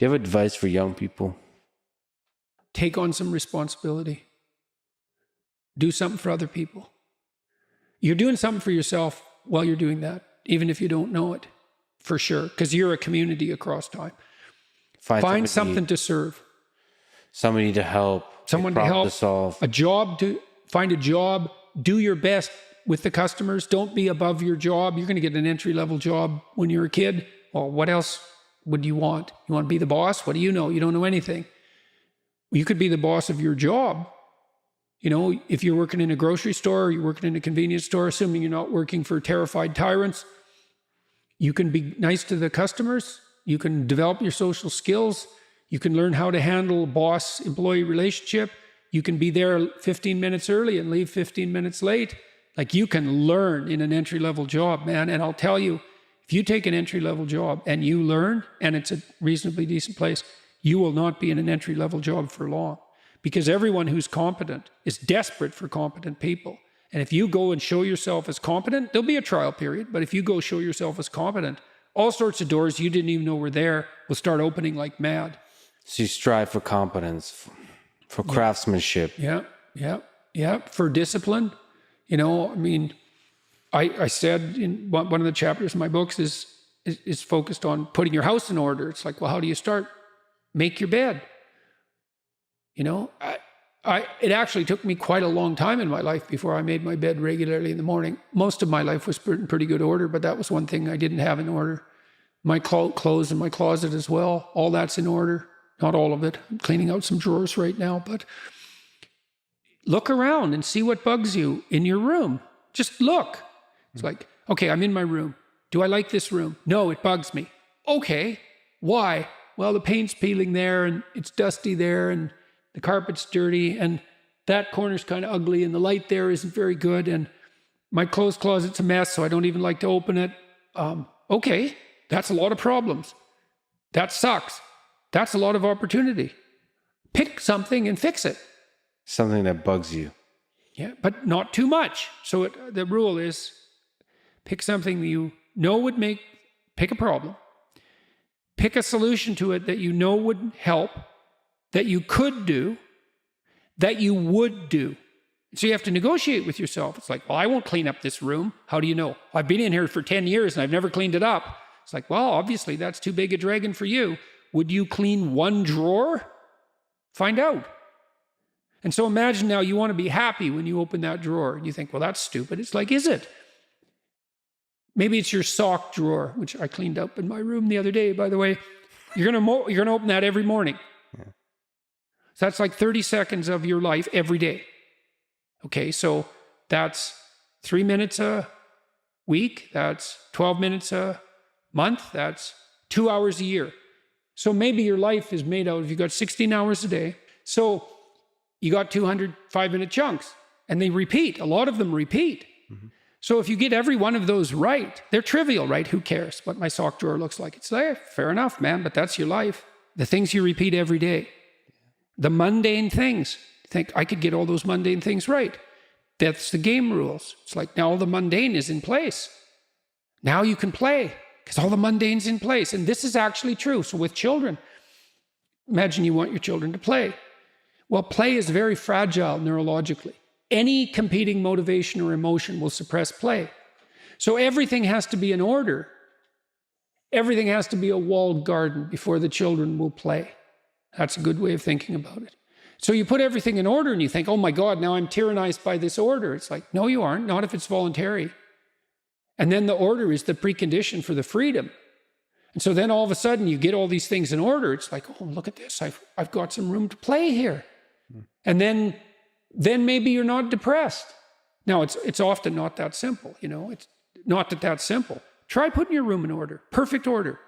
Do you have advice for young people? Take on some responsibility. Do something for other people. You're doing something for yourself while you're doing that, even if you don't know it, for sure, because you're a community across time. Find something to serve. Somebody to help. Someone to help. To solve. Find a job. Do your best with the customers. Don't be above your job. You're going to get an entry-level job when you're a kid. Well, what else would you want? You want to be the boss? What do you know? You don't know anything. You could be the boss of your job. You know, if you're working in a grocery store, or you're working in a convenience store, assuming you're not working for terrified tyrants, you can be nice to the customers. You can develop your social skills. You can learn how to handle a boss-employee relationship. You can be there 15 minutes early and leave 15 minutes late. Like, you can learn in an entry-level job, man. And I'll tell you, if you take an entry-level job and you learn, and it's a reasonably decent place, you will not be in an entry-level job for long. Because everyone who's competent is desperate for competent people. And if you go and show yourself as competent, there'll be a trial period, but if you go show yourself as competent, all sorts of doors you didn't even know were there will start opening like mad. So you strive for competence, for craftsmanship. Yeah. For discipline. You know, I mean, I said in one of the chapters in my books is focused on putting your house in order. It's like, well, how do you start? Make your bed. You know, it actually took me quite a long time in my life before I made my bed regularly in the morning. Most of my life was in pretty good order, but that was one thing I didn't have in order. My clothes in my closet as well, all that's in order. Not all of it. I'm cleaning out some drawers right now, but look around and see what bugs you in your room. Just look. It's like, okay, I'm in my room. Do I like this room? No, it bugs me. Okay, why? Well, the paint's peeling there, and it's dusty there, and the carpet's dirty, and that corner's kind of ugly, and the light there isn't very good, and my clothes closet's a mess, so I don't even like to open it. Okay, that's a lot of problems. That sucks. That's a lot of opportunity. Pick something and fix it. Something that bugs you. Yeah, but not too much. So the rule is pick something that you know would pick a problem. Pick a solution to it that you know would help, that you could do, that you would do. So you have to negotiate with yourself. It's like, well, I won't clean up this room. How do you know? I've been in here for 10 years and I've never cleaned it up. It's like, well, obviously that's too big a dragon for you. Would you clean one drawer? Find out. And so imagine now you want to be happy when you open that drawer and you think, well, that's stupid. It's like, is it? Maybe it's your sock drawer, which I cleaned up in my room the other day, by the way. You're going to open that every morning. Yeah. So that's like 30 seconds of your life every day. Okay, so that's 3 minutes a week. That's 12 minutes a month. That's 2 hours a year. So maybe your life is made out of, you got 16 hours a day. So you got 200 5-minute chunks, and they repeat. A lot of them repeat. Mm-hmm. So if you get every one of those right, they're trivial, right? Who cares what my sock drawer looks like? It's there. Fair enough, man, but that's your life. The things you repeat every day. The mundane things. Think, I could get all those mundane things right. That's the game rules. It's like, now all the mundane is in place. Now you can play, because all the mundane's in place. And this is actually true. So with children, imagine you want your children to play. Well, play is very fragile neurologically. Any competing motivation or emotion will suppress play. So everything has to be in order. Everything has to be a walled garden before the children will play. That's a good way of thinking about it. So you put everything in order and you think, oh my God, now I'm tyrannized by this order. It's like, no, you aren't, not if it's voluntary. And then the order is the precondition for the freedom. And so then all of a sudden you get all these things in order. It's like, oh, look at this. I've got some room to play here. And then maybe you're not depressed. Now, it's often not that simple, you know. It's not that simple. Try putting your room in order, perfect order.